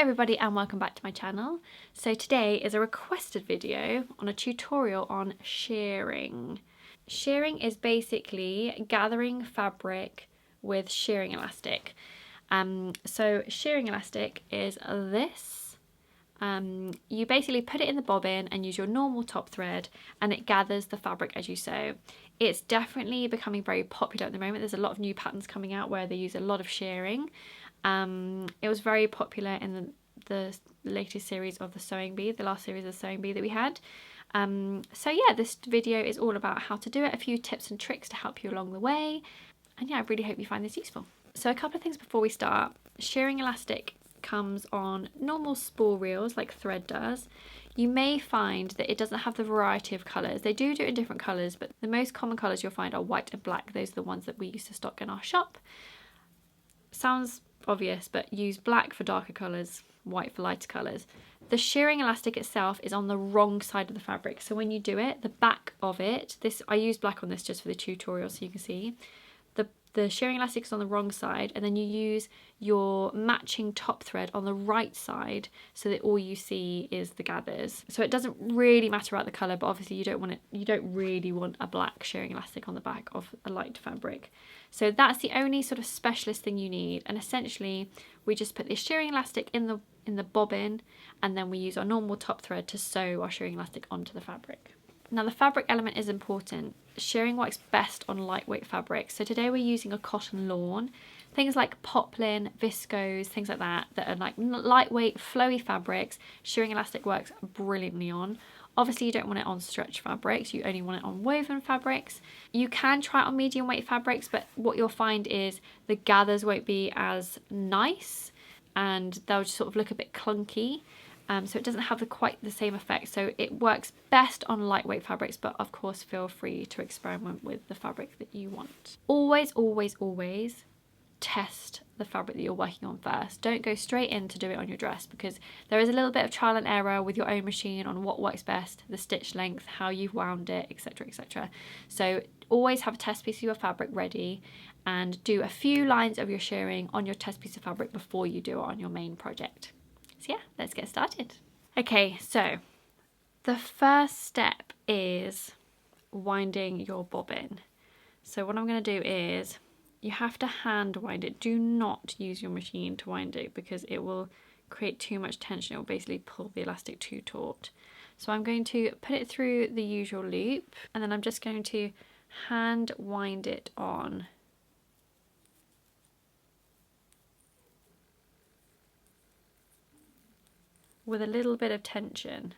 everybody and welcome back to my channel. So today is a requested video on a tutorial on shearing. Shearing is basically gathering fabric with shearing elastic. So shearing elastic is this. You basically put it in the bobbin and use your normal top thread and it gathers the fabric as you sew. It's definitely becoming very popular at the moment. There's a lot of new patterns coming out where they use a lot of shearing. It was very popular in the latest series of the Sewing Bee, the last series of the Sewing Bee that we had. So yeah, this video is all about how to do it, a few tips and tricks to help you along the way. And yeah, I really hope you find this useful. So a couple of things before we start. Shearing elastic comes on normal spool reels like thread does. You may find that it doesn't have the variety of colours. They do it in different colours, but the most common colours you'll find are white and black. Those are the ones that we used to stock in our shop. Sounds obvious, but use black for darker colours, white for lighter colours. The shearing elastic itself is on the wrong side of the fabric, so when you do it, the back of it, I use black on this just for the tutorial so you can see, the shearing elastic is on the wrong side, and then you use your matching top thread on the right side so that all you see is the gathers. So it doesn't really matter about the colour, but obviously you don't really want a black shearing elastic on the back of a light fabric. So that's the only sort of specialist thing you need, and essentially we just put this shearing elastic in the bobbin, and then we use our normal top thread to sew our shearing elastic onto the fabric. Now the fabric element is important. Shearing works best on lightweight fabric. So today we're using a cotton lawn. Things like poplin, viscose, things like that are like lightweight, flowy fabrics. Shearing elastic works brilliantly on. Obviously you don't want it on stretch fabrics, you only want it on woven fabrics. You can try it on medium weight fabrics, but what you'll find is the gathers won't be as nice and they'll just sort of look a bit clunky. So it doesn't have quite the same effect. So it works best on lightweight fabrics, but of course feel free to experiment with the fabric that you want. Always, always, always test the fabric that you're working on first. Don't go straight in to do it on your dress, because there is a little bit of trial and error with your own machine on what works best, the stitch length, how you've wound it, etc, etc. So always have a test piece of your fabric ready and do a few lines of your shearing on your test piece of fabric before you do it on your main project. So yeah, let's get started. Okay, so the first step is winding your bobbin. So what I'm going to do is, you have to hand wind it. Do not use your machine to wind it because it will create too much tension. It will basically pull the elastic too taut. So I'm going to put it through the usual loop, and then I'm just going to hand wind it on. With a little bit of tension,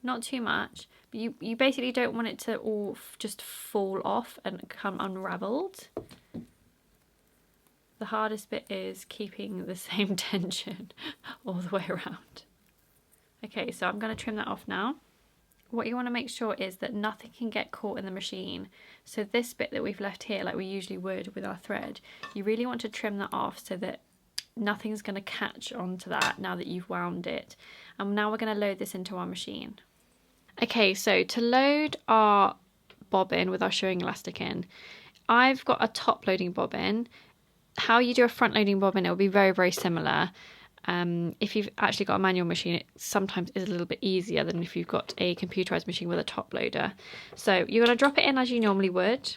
not too much, but you basically don't want it to all just fall off and come unraveled. The hardest bit is keeping the same tension all the way around. Okay, so I'm going to trim that off now. What you want to make sure is that nothing can get caught in the machine. So this bit that we've left here, like we usually would with our thread, you really want to trim that off so that nothing's going to catch onto that now that you've wound it. And now we're going to load this into our machine. Okay, so to load our bobbin with our shearing elastic in, I've got a top loading bobbin. How you do a front loading bobbin, it will be very, very similar. If you've actually got a manual machine, it sometimes is a little bit easier than if you've got a computerized machine with a top loader. So you're going to drop it in as you normally would,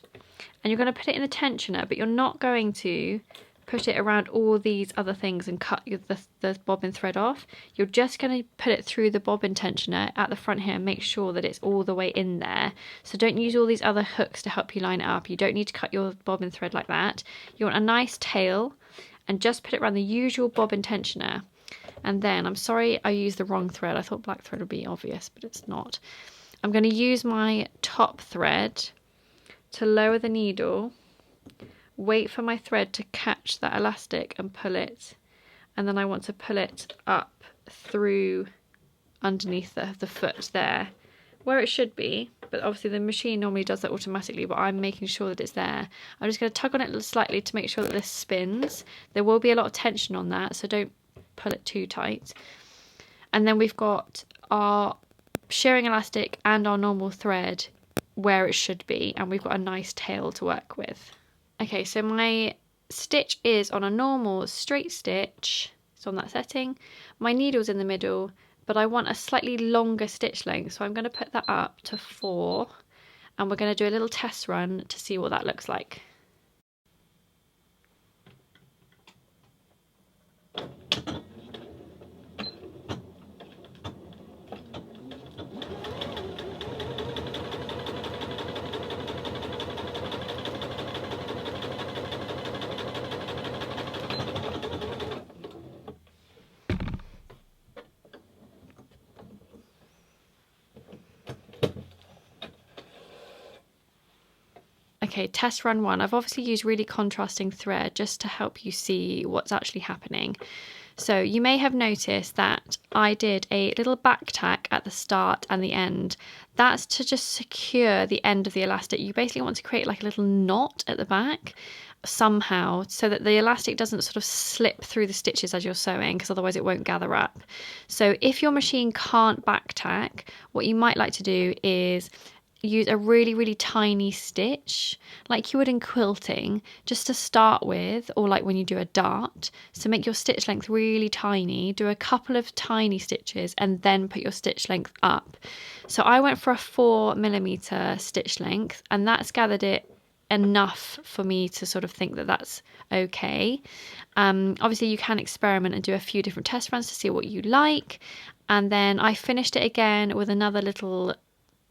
and you're going to put it in the tensioner, but you're not going to put it around all these other things and cut the bobbin thread off. You're just going to put it through the bobbin tensioner at the front here and make sure that it's all the way in there. So don't use all these other hooks to help you line it up. You don't need to cut your bobbin thread like that. You want a nice tail, and just put it around the usual bobbin tensioner. And then, I'm sorry I used the wrong thread. I thought black thread would be obvious, but it's not. I'm going to use my top thread to lower the needle, wait for my thread to catch that elastic and pull it, and then I want to pull it up through underneath the foot there where it should be, but obviously the machine normally does that automatically, but I'm making sure that it's there. I'm just going to tug on it slightly to make sure that this spins. There will be a lot of tension on that, so don't pull it too tight. And then we've got our shearing elastic and our normal thread where it should be, and we've got a nice tail to work with. Okay, so my stitch is on a normal straight stitch, So on that setting, my needle's in the middle, but I want a slightly longer stitch length, so I'm going to put that up to 4, and we're going to do a little test run to see what that looks like. Okay, test run 1. I've obviously used really contrasting thread just to help you see what's actually happening. So you may have noticed that I did a little back tack at the start and the end. That's to just secure the end of the elastic. You basically want to create like a little knot at the back somehow so that the elastic doesn't sort of slip through the stitches as you're sewing, because otherwise it won't gather up. So if your machine can't back tack, what you might like to do is use a really tiny stitch like you would in quilting just to start with, or like when you do a dart. So make your stitch length really tiny, do a couple of tiny stitches and then put your stitch length up. So I went for a 4mm stitch length, and that's gathered it enough for me to sort of think that that's okay. Obviously you can experiment and do a few different test runs to see what you like, and then I finished it again with another little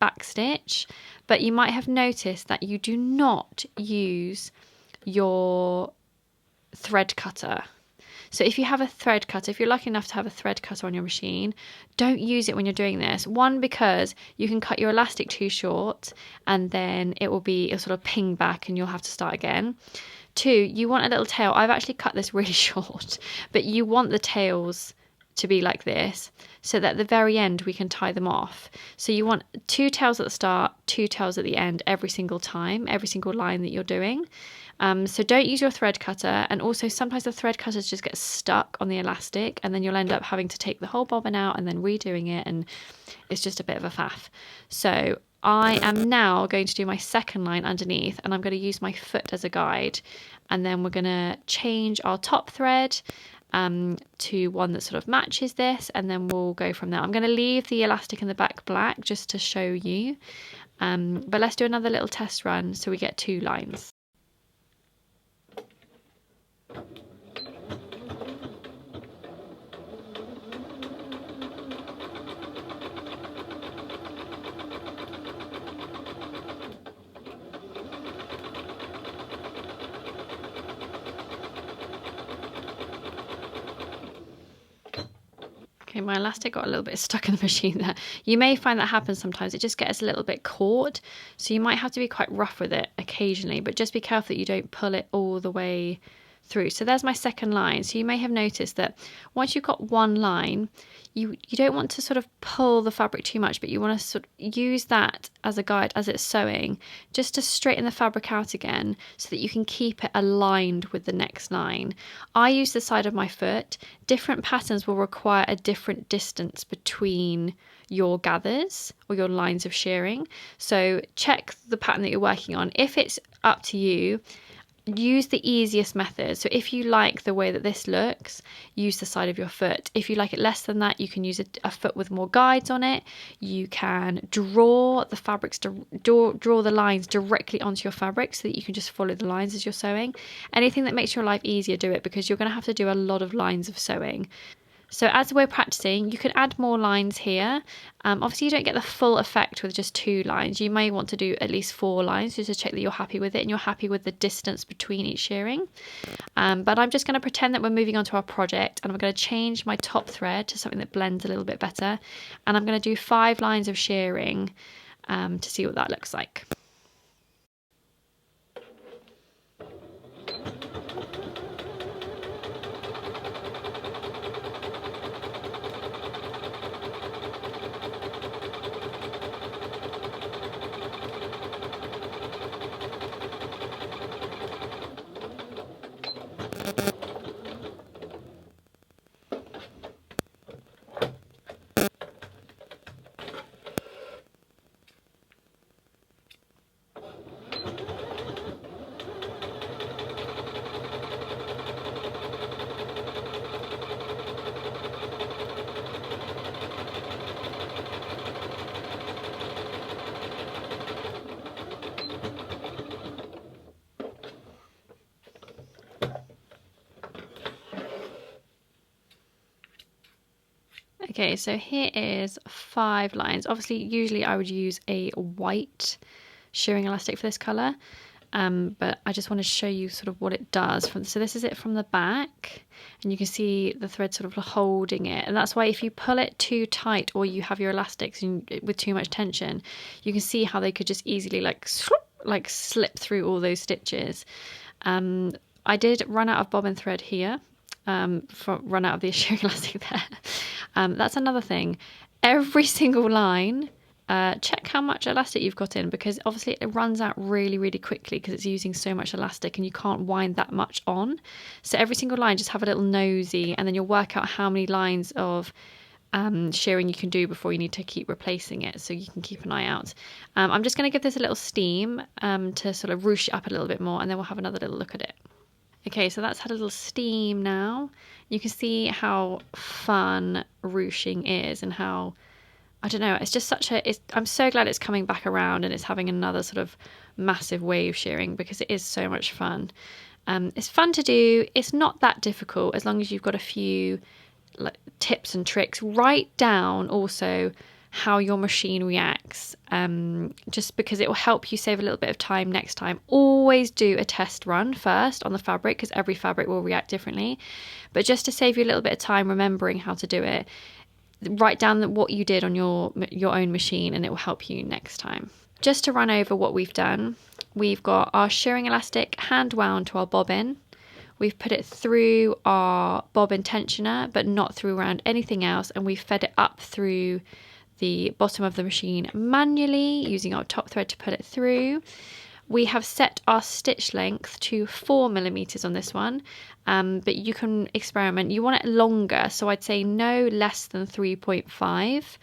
back stitch. But you might have noticed that you do not use your thread cutter. So if you have a thread cutter, if you're lucky enough to have a thread cutter on your machine, don't use it when you're doing this. One, because you can cut your elastic too short and then it'll sort of ping back and you'll have to start again. 2, you want a little tail. I've actually cut this really short, but you want the tails to be like this so that at the very end we can tie them off. So you want 2 tails at the start, 2 tails at the end every single time, every single line that you're doing. So don't use your thread cutter, and also sometimes the thread cutters just get stuck on the elastic and then you'll end up having to take the whole bobbin out and then redoing it, and it's just a bit of a faff. So I am now going to do my second line underneath, and I'm going to use my foot as a guide, and then we're going to change our top thread to one that sort of matches this, and then we'll go from there. I'm going to leave the elastic in the back black just to show you, but let's do another little test run so we get 2 lines. Okay, my elastic got a little bit stuck in the machine there. You may find that happens sometimes. It just gets a little bit caught. So you might have to be quite rough with it occasionally, but just be careful that you don't pull it all the way through. So there's my second line. So you may have noticed that once you've got one line, you don't want to sort of pull the fabric too much, but you want to sort of use that as a guide as it's sewing, just to straighten the fabric out again so that you can keep it aligned with the next line. I use the side of my foot. Different patterns will require a different distance between your gathers or your lines of shearing. So check the pattern that you're working on. If it's up to you, use the easiest method. So if you like the way that this looks, use the side of your foot. If you like it less than that, you can use a foot with more guides on it. You can draw the fabrics, draw the lines directly onto your fabric so that you can just follow the lines as you're sewing. Anything that makes your life easier, do it, because you're going to have to do a lot of lines of sewing. So as we're practicing, you can add more lines here. Obviously you don't get the full effect with just 2 lines. You may want to do at least 4 lines just to check that you're happy with it and you're happy with the distance between each shearing. But I'm just going to pretend that we're moving on to our project, and I'm going to change my top thread to something that blends a little bit better. And I'm going to do 5 lines of shearing to see what that looks like. Okay, so here is 5 lines. Obviously, usually I would use a white shearing elastic for this colour, but I just want to show you sort of what it does. So this is it from the back, and you can see the thread sort of holding it, and that's why if you pull it too tight or you have your elastics with too much tension, you can see how they could just easily like slip through all those stitches. I did run out of bobbin thread here, run out of the shearing elastic there. That's another thing. Every single line, check how much elastic you've got in, because obviously it runs out really, really quickly because it's using so much elastic and you can't wind that much on. So every single line, just have a little nosy, and then you'll work out how many lines of shearing you can do before you need to keep replacing it, so you can keep an eye out. I'm just going to give this a little steam to sort of ruche it up a little bit more, and then we'll have another little look at it. Okay, so that's had a little steam now. You can see how fun ruching is, and how, I don't know, it's just such a, I'm so glad it's coming back around and it's having another sort of massive wave shearing, because it is so much fun. It's fun to do. It's not that difficult as long as you've got a few tips and tricks. Write down also how your machine reacts, just because it will help you save a little bit of time next time. Always do a test run first on the fabric, because every fabric will react differently. But just to save you a little bit of time remembering how to do it, write down what you did on your own machine, and it will help you next time. Just to run over what we've done, we've got our shearing elastic hand wound to our bobbin. We've put it through our bobbin tensioner, but not through around anything else, and we've fed it up through the bottom of the machine manually using our top thread to put it through. We have set our stitch length to 4mm on this one, but you can experiment. You want it longer, so I'd say no less than 3.5,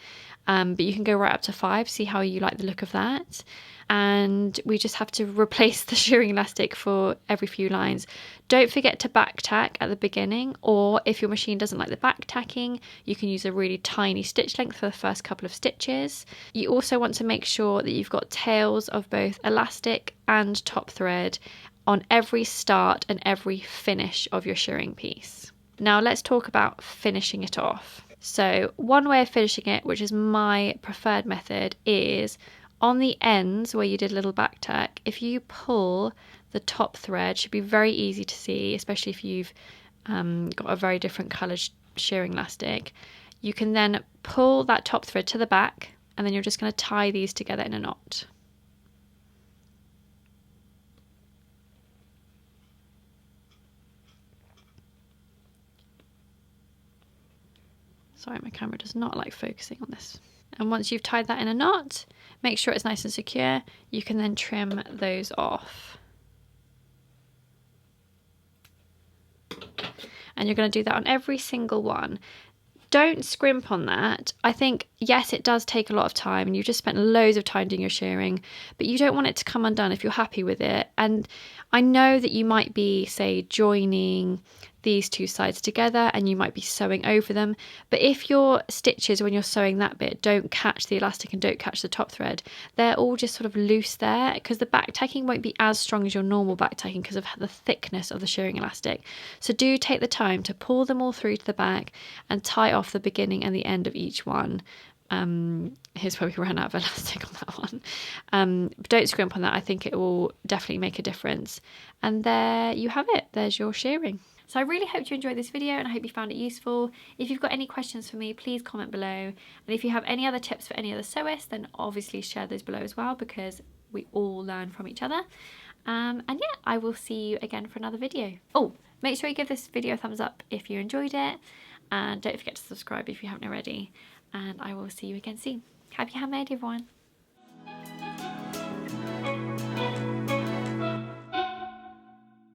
but you can go right up to 5, see how you like the look of that. And we just have to replace the shearing elastic for every few lines. Don't forget to back tack at the beginning, or if your machine doesn't like the back tacking, you can use a really tiny stitch length for the first couple of stitches. You also want to make sure that you've got tails of both elastic and top thread on every start and every finish of your shearing piece. Now let's talk about finishing it off. So one way of finishing it, which is my preferred method, is on the ends where you did a little back tack, if you pull the top thread, should be very easy to see, especially if you've got a very different coloured shearing elastic. You can then pull that top thread to the back, and then you're just going to tie these together in a knot. Sorry, my camera does not like focusing on this. And once you've tied that in a knot, make sure it's nice and secure. You can then trim those off. And you're going to do that on every single one. Don't scrimp on that. I think, yes, it does take a lot of time, and you've just spent loads of time doing your shearing, but you don't want it to come undone if you're happy with it. And I know that you might be, say, joining these two sides together and you might be sewing over them, but if your stitches, when you're sewing that bit, don't catch the elastic and don't catch the top thread, they're all just sort of loose there, because the back tacking won't be as strong as your normal back tacking because of the thickness of the shearing elastic. So do take the time to pull them all through to the back and tie off the beginning and the end of each one. Here's where we ran out of elastic on that one. But don't scrimp on that. I think it will definitely make a difference. And there you have it. There's your shearing. So I really hope you enjoyed this video, and I hope you found it useful. If you've got any questions for me, please comment below. And if you have any other tips for any other sewists, then obviously share those below as well, because we all learn from each other. And yeah, I will see you again for another video. Oh, make sure you give this video a thumbs up if you enjoyed it, and don't forget to subscribe if you haven't already. And I will see you again soon. Happy handmade, everyone.